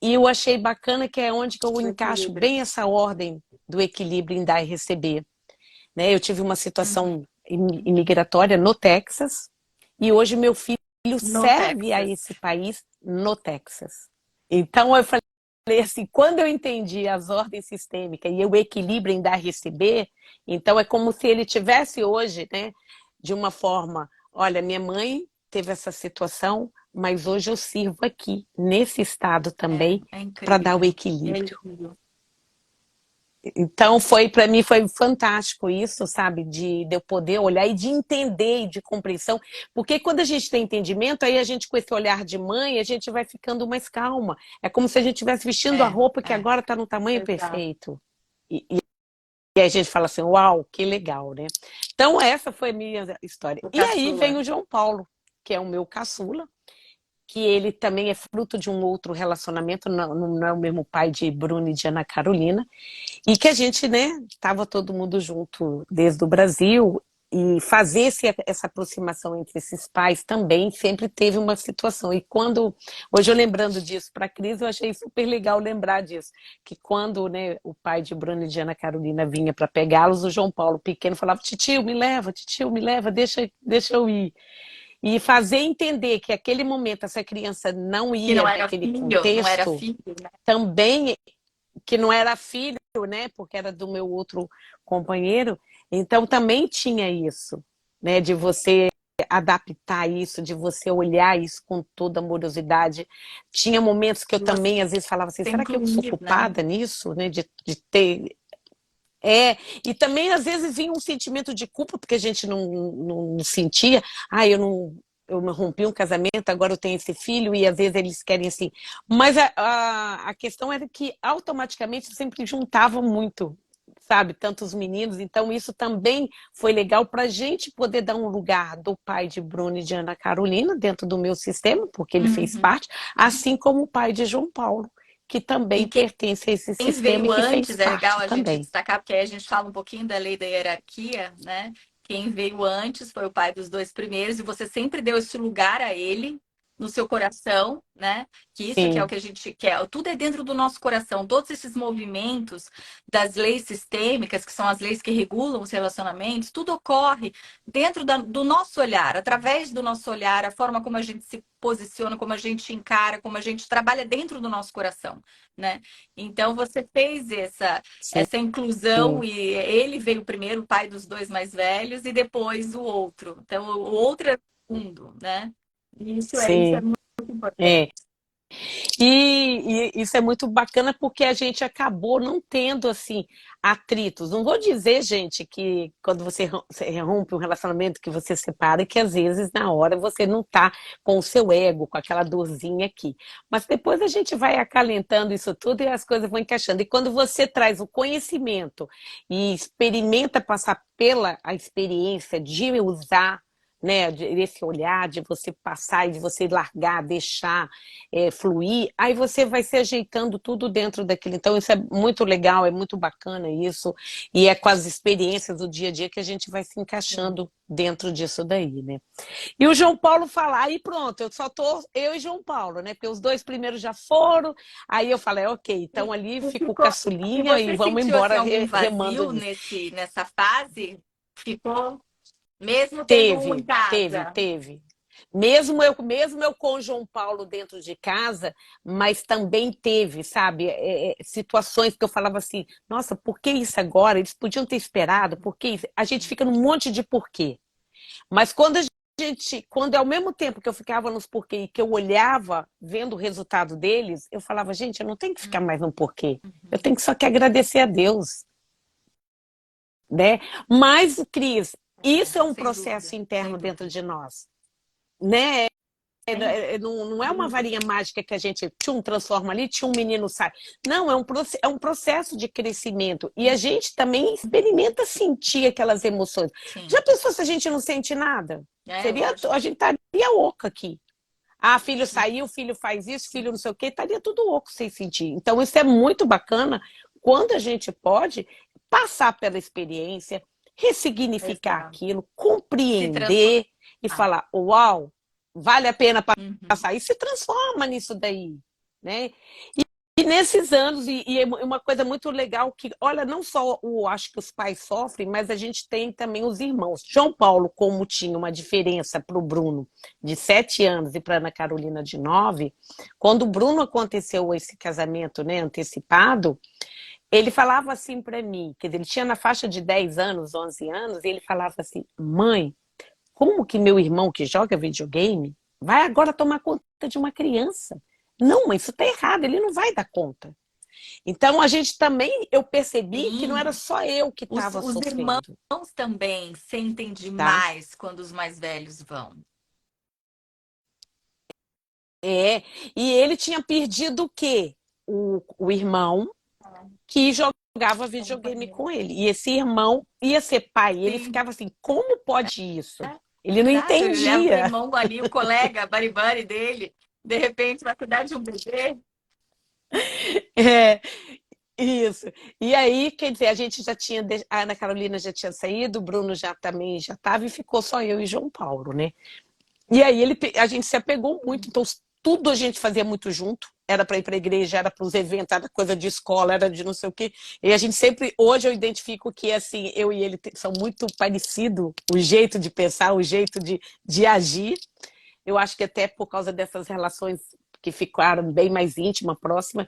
E eu achei bacana que é onde que eu O encaixo equilíbrio. bem essa ordem do equilíbrio em dar e receber. Né? Eu tive uma Uhum. situação imigratória no Texas e hoje meu filho No serve a Texas. esse país no Texas. Então eu falei assim, quando eu entendi as ordens sistêmicas e o equilíbrio em dar e receber, então é como se ele tivesse hoje, né, de uma forma, olha, minha mãe teve essa situação, mas hoje eu sirvo aqui, nesse estado também, É para dar o incrível. É equilíbrio. incrível. Então foi para mim foi fantástico isso, sabe, de eu poder olhar e de entender e de compreensão, porque quando a gente tem entendimento, aí a gente com esse olhar de mãe, a gente vai ficando mais calma. É como se a gente estivesse vestindo a É, roupa que é. agora está no tamanho Exato. perfeito. E aí a gente fala assim, uau, que legal, né? Então essa foi a minha história. O E aí vem caçula. o João Paulo, que é o meu caçula, que ele também é fruto de um outro relacionamento, não é o mesmo pai de Bruno e de Ana Carolina, e que a gente, né, estava todo mundo junto desde o Brasil, e fazer essa aproximação entre esses pais também sempre teve uma situação. E quando, hoje eu lembrando disso para a Cris, eu achei super legal lembrar disso, que quando, né, o pai de Bruno e de Ana Carolina vinha para pegá-los, o João Paulo pequeno falava, titio, me leva, deixa eu ir. E fazer entender que aquele momento essa criança não Que não ia era naquele filho, não era contexto, filho, né? também que não era filho, né? Porque era do meu outro companheiro. Então também tinha isso, né? De você adaptar isso, de você olhar isso com toda amorosidade. Tinha momentos que eu De você também às vezes falava assim, ser será que eu sou incluído, né? culpada nisso, né? De ter é, e também às vezes vinha um sentimento de culpa, porque a gente não sentia, eu não rompi um casamento, agora eu tenho esse filho, e às vezes eles querem assim. Mas a questão era que automaticamente sempre juntava muito, sabe? Tantos meninos, então isso também foi legal para a gente poder dar um lugar do pai de Bruno e de Ana Carolina dentro do meu sistema, porque ele fez Uhum. parte, assim como o pai de João Paulo, que E também pertence a esse quem sistema veio e que fez antes, é legal parte a gente também. destacar, porque aí a gente fala um pouquinho da lei da hierarquia, né? Quem veio antes foi o pai dos dois primeiros, e você sempre deu esse lugar a ele no seu coração, né? Que isso que é o Sim, que a gente quer. Tudo é dentro do nosso coração. Todos esses movimentos das leis sistêmicas, que são as leis que regulam os relacionamentos, tudo ocorre dentro do nosso olhar, através do nosso olhar, a forma como a gente se posiciona, como a gente encara, como a gente trabalha dentro do nosso coração, né? Então você fez sim, essa inclusão e ele veio primeiro, o pai dos dois mais velhos, e depois o outro. Então o outro é o segundo, né? Isso é sim. muito importante. É. E isso é muito bacana porque a gente acabou não tendo assim atritos. Não vou dizer, gente, que quando você rompe um relacionamento que você separa, que às vezes na hora você não tá com o seu ego, com aquela dorzinha aqui. Mas depois a gente vai acalentando isso tudo e as coisas vão encaixando. E quando você traz o conhecimento e experimenta passar pela a experiência de usar, né, desse olhar, de você passar e de você largar, deixar fluir, aí você vai se ajeitando tudo dentro daquilo. Então, isso é muito legal, é muito bacana isso, e é com as experiências do dia a dia que a gente vai se encaixando dentro disso daí, né? E o João Paulo fala, aí pronto, eu só tô eu e João Paulo, né? Porque os dois primeiros já foram, aí eu falei, ok, então ali E fica o ficou. E caçulinha e você vamos sentiu assim embora algum remando vazio disso. nessa fase? Ficou, mesmo tendo um em casa? Teve. Mesmo eu com o João Paulo dentro de casa, mas também teve, sabe, situações que eu falava assim, nossa, por que isso agora? Eles podiam ter esperado, por que isso? A gente fica num monte de porquê. Mas quando ao mesmo tempo que eu ficava nos porquê e que eu olhava, vendo o resultado deles, eu falava, gente, eu não tenho que ficar mais no porquê. Eu tenho que só que agradecer a Deus, né? Mas, Cris, isso é um Sem dúvida, processo sem interno dentro dúvida. de nós, né? não é uma varinha mágica que a gente tchum, transforma ali, tchum, um menino sai. Não, é um processo de crescimento. E a gente também experimenta sentir aquelas emoções. Já Sim, pensou se a gente não sente nada? lógico. A gente estaria oca aqui. Ah, filho saiu, filho faz isso, filho não sei o quê, estaria tudo oco sem sentir. Então, isso é muito bacana quando a gente pode passar pela experiência, ressignificar Exato. aquilo, Se transformar. compreender e falar: uau, vale a pena Uhum. passar. E se transforma nisso daí, né? E nesses anos, e uma coisa muito legal que, olha, não só acho que os pais sofrem, mas a gente tem também os irmãos. João Paulo, como tinha uma diferença para o Bruno de 7 anos e para Ana Carolina de 9, quando o Bruno aconteceu esse casamento, né, antecipado, ele falava assim para mim, quer dizer, ele tinha na faixa de 10 anos, 11 anos, e ele falava assim: mãe, como que meu irmão que joga videogame vai agora tomar conta de uma criança? Não, mãe, isso está errado, ele não vai dar conta. Então a gente também, eu percebi que não era Sim. só eu que estava Os irmãos sofrendo, também sentem tá? demais quando os mais velhos vão. É, e ele tinha perdido o quê? O irmão que jogava videogame Companheiro. com ele. E esse irmão ia ser pai. E ele Sim, ficava assim, como pode isso? é, Ele não exato. Ele leva o entendia. irmão ali, o colega, baribari dele, de repente vai cuidar de um bebê. É, isso. E aí, quer dizer, a gente já tinha, a Ana Carolina já tinha saído, o Bruno já também já estava, e ficou só eu e João Paulo, né? E aí a gente se apegou muito, então tudo a gente fazia muito junto. Era para ir para a igreja, era para os eventos, era coisa de escola, era de não sei o quê. E a gente sempre, hoje eu identifico que assim, eu e ele são muito parecidos, o jeito de pensar, o jeito de agir. Eu acho que até por causa dessas relações que ficaram bem mais íntimas, próximas.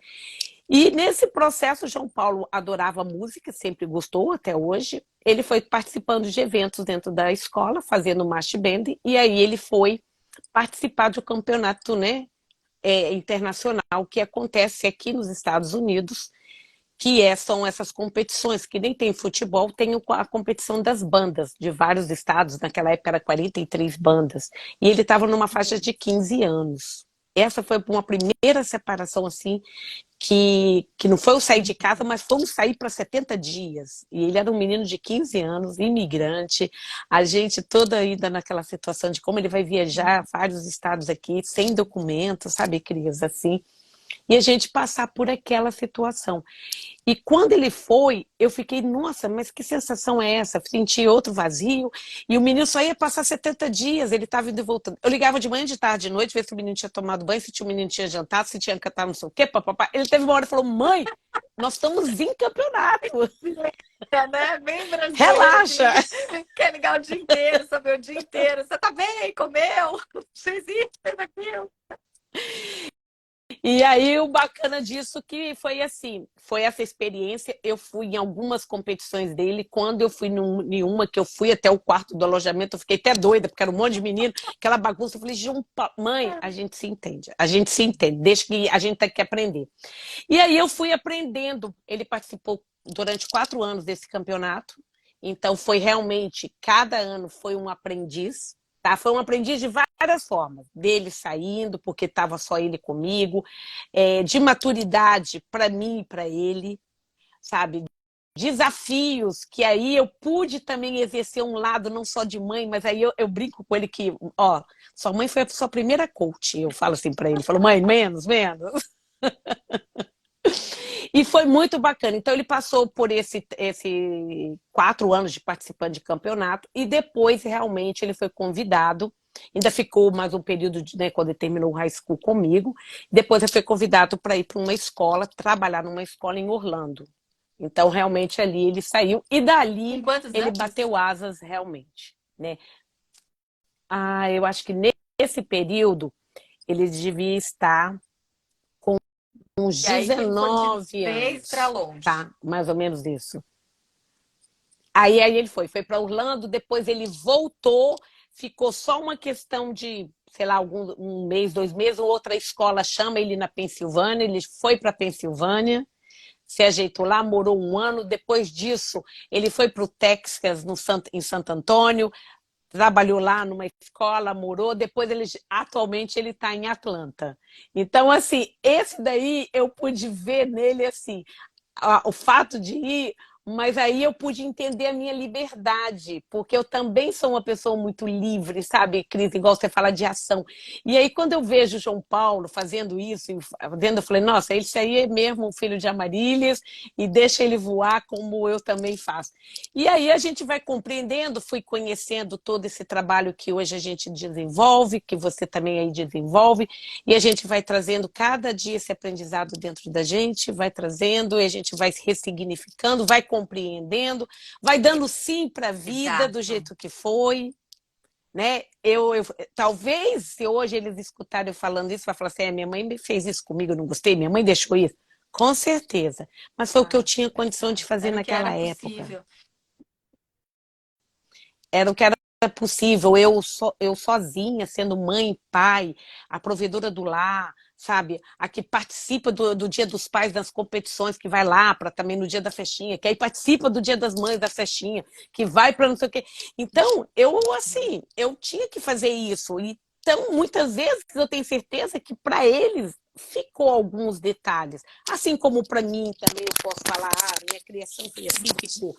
E nesse processo, João Paulo adorava música, sempre gostou até hoje. Ele foi participando de eventos dentro da escola, fazendo march band, e aí ele foi participar de um campeonato, né, internacional que acontece aqui nos Estados Unidos, são essas competições, que nem tem futebol, tem a competição das bandas de vários estados, naquela época era 43 bandas, e ele estava numa faixa de 15 anos. Essa foi uma primeira separação assim que não foi o sair de casa, mas fomos sair para 70 dias. E ele era um menino de 15 anos, imigrante, a gente toda ainda naquela situação de como ele vai viajar vários estados aqui, sem documento, sabe, Cris, assim. E a gente passar por aquela situação. E quando ele foi, eu fiquei, nossa, mas que sensação é essa? Senti outro vazio. E o menino só ia passar 70 dias, ele estava indo e voltando. Eu ligava de manhã, de tarde, de noite, ver se o menino tinha tomado banho, se o menino tinha jantado, se tinha cantado não sei o quê, papapá. Ele teve uma hora e falou: mãe, nós estamos em campeonato. É, né? Bem brasileiro, Relaxa. assim. Quer ligar o dia inteiro, saber o dia inteiro. Você tá bem? Comeu? Fez isso, fez aquilo. E aí o bacana disso que foi assim, foi essa experiência, eu fui em algumas competições dele, quando eu fui em uma que eu fui até o quarto do alojamento, eu fiquei até doida, porque era um monte de menino, aquela bagunça, eu falei: mãe, a gente se entende, deixa que a gente tem que aprender. E aí eu fui aprendendo, ele participou durante 4 anos desse campeonato, então foi realmente, cada ano foi um aprendiz, tá? Foi um aprendiz de várias formas, dele saindo, porque estava só ele comigo, de maturidade para mim e para ele, sabe? Desafios que aí eu pude também exercer um lado não só de mãe, mas aí eu brinco com ele que, ó, sua mãe foi a sua primeira coach, eu falo assim para ele, falou: mãe, menos, menos. E foi muito bacana. Então ele passou por esse 4 anos de participante de campeonato e depois realmente ele foi convidado. Ainda ficou mais um período de, né, quando ele terminou o high school comigo. Depois ele foi convidado para ir para uma escola, trabalhar numa escola em Orlando. Então realmente ali ele saiu e dali Com quantos ele anos? bateu asas realmente, né? Ah, eu acho que nesse período ele devia estar uns E aí que ele foi de 19 vez para anos, longe. tá? Mais ou menos isso. Aí ele foi para Orlando, depois ele voltou, ficou só uma questão de, sei lá, um mês, 2 meses, outra escola chama ele na Pensilvânia, ele foi para Pensilvânia, se ajeitou lá, morou um ano, depois disso ele foi para o Texas, em Santo Antônio, trabalhou lá numa escola, morou, depois atualmente ele está em Atlanta. Então, assim, esse daí eu pude ver nele, assim, o fato de ir, mas aí eu pude entender a minha liberdade, porque eu também sou uma pessoa muito livre, sabe, Cris? Igual você fala de ação. E aí, quando eu vejo o João Paulo fazendo isso, eu falei, nossa, esse aí é mesmo um filho de Amarílias e deixa ele voar como eu também faço. E aí a gente vai compreendendo, fui conhecendo todo esse trabalho que hoje a gente desenvolve, que você também aí desenvolve, e a gente vai trazendo cada dia esse aprendizado dentro da gente, vai trazendo, e a gente vai ressignificando, vai compreendendo, vai dando sim para a vida do Exato. jeito que foi, né? Talvez se hoje eles escutarem eu falando isso, vai falar assim, minha mãe fez isso comigo, eu não gostei, minha mãe deixou isso. Com certeza. Mas foi o que eu Ah, tinha condição de exato. fazer Era o que era naquela época. possível. Era o que era possível, eu sozinha, sendo mãe, pai, a provedora do lar, sabe? A que participa do Dia dos Pais das competições, que vai lá para também no dia da festinha, que aí participa do Dia das Mães da festinha, que vai para não sei o quê. Então, assim, eu tinha que fazer isso. Então, muitas vezes eu tenho certeza que para eles ficou alguns detalhes. Assim como para mim também eu posso falar, minha criação foi assim, ficou.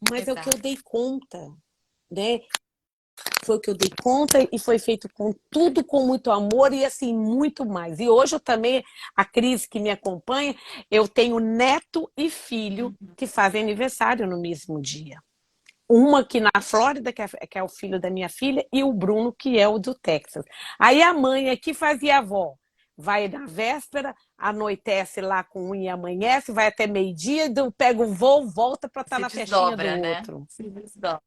Mas é o que eu Exato. dei conta, né? Foi o que eu dei conta e foi feito com tudo com muito amor e assim muito mais. E hoje eu também, a Cris que me acompanha, eu tenho neto e filho Uhum. que fazem aniversário no mesmo dia. Uma aqui na Flórida, que é o filho da minha filha, e o Bruno, que é o do Texas. Aí a mãe aqui fazia a avó. Vai na véspera, anoitece lá com um e amanhece, vai até meio-dia, pega o voo, volta para estar Se na festinha do desdobra, né? outro. Se desdobra.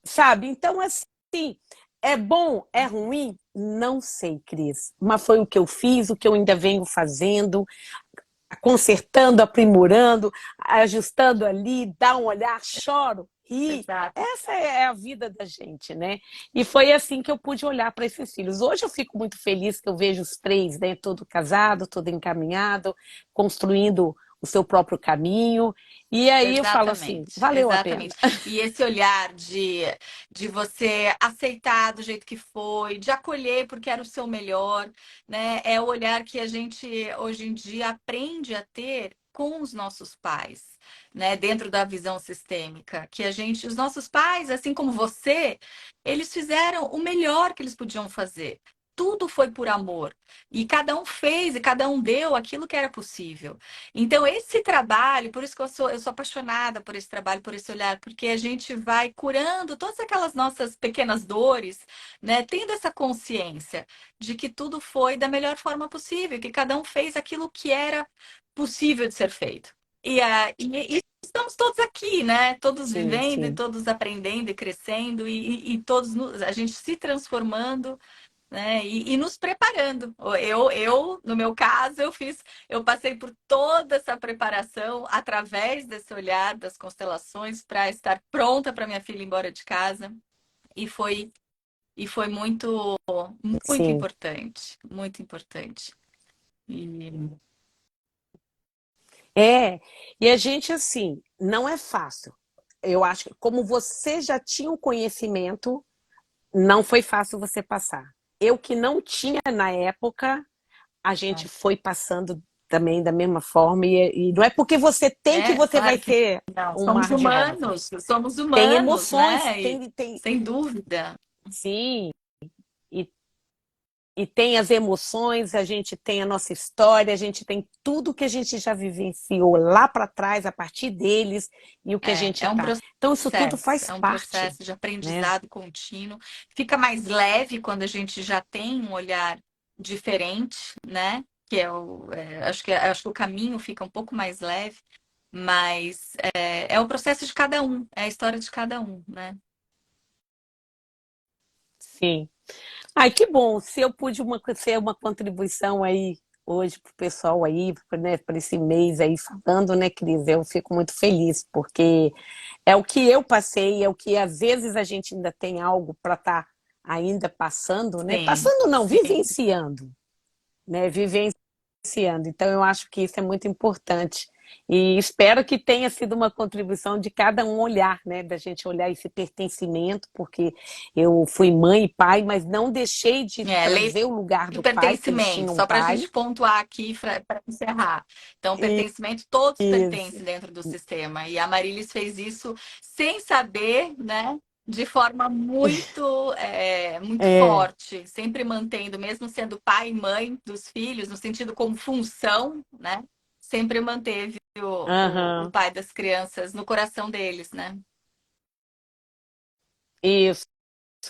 Sabe? Então, assim, é bom, é ruim? Não sei, Cris. Mas foi o que eu fiz, o que eu ainda venho fazendo, consertando, aprimorando, ajustando ali, dá um olhar, choro, ri. Exato. Essa é a vida da gente, né? E foi assim que eu pude olhar para esses filhos. Hoje eu fico muito feliz que eu vejo os três, né? Todo casado, todo encaminhado, construindo o seu próprio caminho. E aí eu falo assim, Exatamente, valeu a pena. exatamente. E esse olhar de você aceitar do jeito que foi, de acolher porque era o seu melhor, né? É o olhar que a gente hoje em dia aprende a ter com os nossos pais, né? Dentro da visão sistêmica, que os nossos pais, assim como você, eles fizeram o melhor que eles podiam fazer. Tudo foi por amor. E cada um fez e cada um deu aquilo que era possível. Então, esse trabalho, por isso que eu sou apaixonada por esse trabalho, por esse olhar, porque a gente vai curando todas aquelas nossas pequenas dores, né? Tendo essa consciência de que tudo foi da melhor forma possível, que cada um fez aquilo que era possível de ser feito. E estamos todos aqui, né? Todos Sim, vivendo e sim. todos aprendendo e crescendo e todos a gente se transformando, né? E nos preparando. No meu caso, eu passei por toda essa preparação através desse olhar das constelações para estar pronta para minha filha ir embora de casa. E foi, e foi muito, muito Sim. importante, muito importante. E É, e a gente, assim, não é fácil. Eu acho que, como você já tinha o conhecimento, não foi fácil você passar. Eu que não tinha na época, a gente foi passando também da mesma forma, e não é porque você tem que você vai claro que ser não, um mar de rosas. somos Tem humanos, emoções, né? E, sem dúvida. sim, e e tem as emoções, a gente tem a nossa história, a gente tem tudo que a gente já vivenciou lá para trás, a partir deles e o que a gente É um tá. Então, isso tudo processo, faz é um parte, processo de né? aprendizado contínuo. Fica mais leve quando a gente já tem um olhar diferente, né? Que acho que o caminho fica um pouco mais leve, mas é o processo de cada um, é a história de cada um, né? Sim. Ai, que bom. Se eu pude ser uma contribuição aí hoje para o pessoal aí, né, para esse mês aí falando, né, Cris? Eu fico muito feliz, porque é o que eu passei, é o que às vezes a gente ainda tem algo para estar ainda passando, né? Sim, Passando não, sim. vivenciando, né? Vivenciando. Então eu acho que isso é muito importante. E espero que tenha sido uma contribuição de cada um olhar, né? Da gente olhar esse pertencimento, porque eu fui mãe e pai, mas não deixei de É, lei trazer o lugar do do pai, que eles pertencimento, tinham um só para a pai. gente pontuar aqui para encerrar. Então, pertencimento, todos Isso. pertencem dentro do sistema. E a Marilis fez isso sem saber, né? De forma muito É. forte, sempre mantendo, mesmo sendo pai e mãe dos filhos, no sentido como função, né? Sempre manteve o Aham. pai das crianças no coração deles, né? Isso.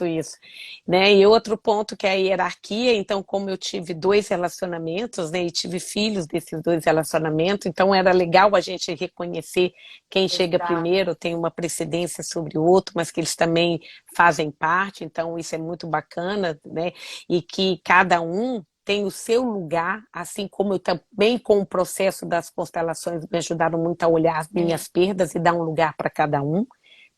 Isso, né? E outro ponto que é a hierarquia, então, como eu tive dois relacionamentos, né, e tive filhos desses dois relacionamentos, então era legal a gente reconhecer quem chega Exato. primeiro tem uma precedência sobre o outro, mas que eles também fazem parte, então isso é muito bacana, né? E que cada um tem o seu lugar, assim como eu também com o processo das constelações me ajudaram muito a olhar as É, minhas perdas e dar um lugar para cada um.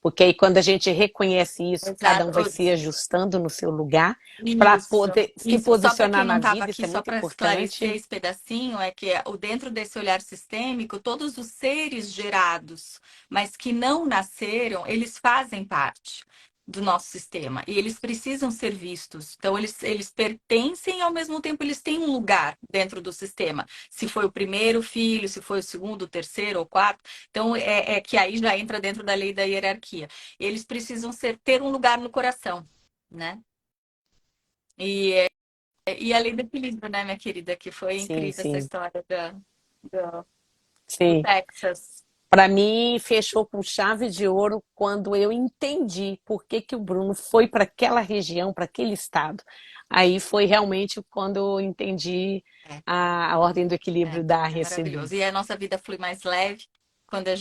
Porque aí, quando a gente reconhece isso, cada exato. um vai se ajustando no seu lugar para Isso, poder se isso. Só para posicionar quem não na estava vida, isso aqui, é só muito para esclarecer importante. esse pedacinho, é que o dentro desse olhar sistêmico, todos os seres gerados, mas que não nasceram, eles fazem parte do nosso sistema e eles precisam ser vistos. Então, eles pertencem e, ao mesmo tempo, eles têm um lugar dentro do sistema. Se foi o primeiro filho, se foi o segundo, o terceiro ou quarto. Então, é que aí já entra dentro da lei da hierarquia. Eles precisam ter um lugar no coração, né? E, e a lei do equilíbrio, né, minha querida? Que foi Sim, incrível essa sim, história do sim. Texas. Para mim, fechou com chave de ouro quando eu entendi por que que o Bruno foi para aquela região, para aquele estado. Aí foi realmente quando eu entendi É, a ordem do equilíbrio dar é receber. maravilhoso. E a nossa vida flui mais leve quando a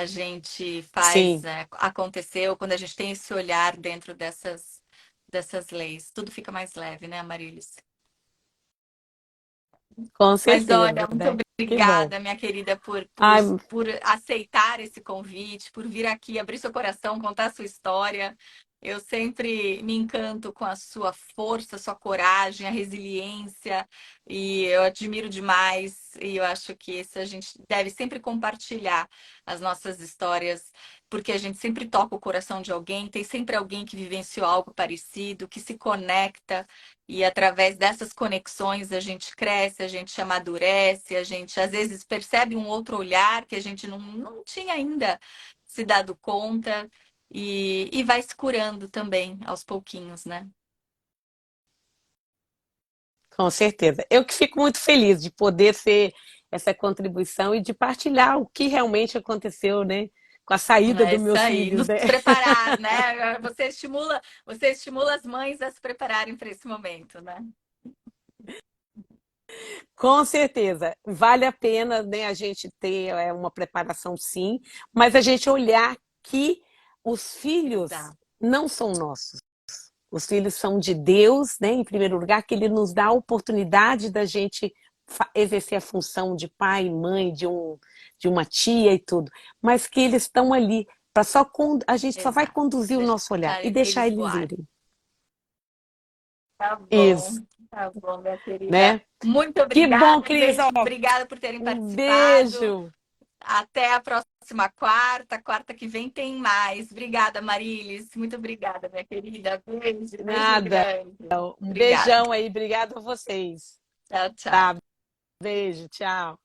gente faz Sim, acontecer, ou quando a gente tem esse olhar dentro dessas leis. Tudo fica mais leve, né, Marilis? com Mas certeza, olha, muito né? Que bom. obrigada, minha querida, Ai, por aceitar esse convite, por vir aqui, abrir seu coração, contar a sua história. Eu sempre me encanto com a sua força, sua coragem, a resiliência, e eu admiro demais. E eu acho que isso a gente deve sempre compartilhar as nossas histórias, porque a gente sempre toca o coração de alguém, tem sempre alguém que vivenciou algo parecido, que se conecta. E através dessas conexões a gente cresce, a gente amadurece, a gente às vezes percebe um outro olhar que a gente não tinha ainda se dado conta e vai se curando também aos pouquinhos, né? com certeza. Eu que fico muito feliz de poder ser essa contribuição e de partilhar o que realmente aconteceu, né, com a saída É dos isso meus aí, filhos, nos né? preparar, né? Você estimula as mães a se prepararem para esse momento, né? Com certeza, vale a pena, né, a gente ter uma preparação, sim, mas a gente olhar que os filhos Exato. não são nossos. Os filhos são de Deus, né, em primeiro lugar, que Ele nos dá a oportunidade da gente exercer a função de pai, mãe, de uma tia e tudo, mas que eles estão ali para a gente só vai Exato. conduzir o nosso olhar Deixar e deixar eles eles voarem. irem. Isso, Tá bom, minha querida. né? Muito Que bom, obrigada, um Cris, beijo, ó, obrigada por terem um participado. beijo. Até a próxima quarta. Quarta que vem tem mais. Obrigada, Marilis. Muito obrigada, minha querida. Beijo, beijo Nada. grande. Um Obrigada. beijão aí, obrigado a vocês. Tchau, tchau. Tá, beijo, tchau.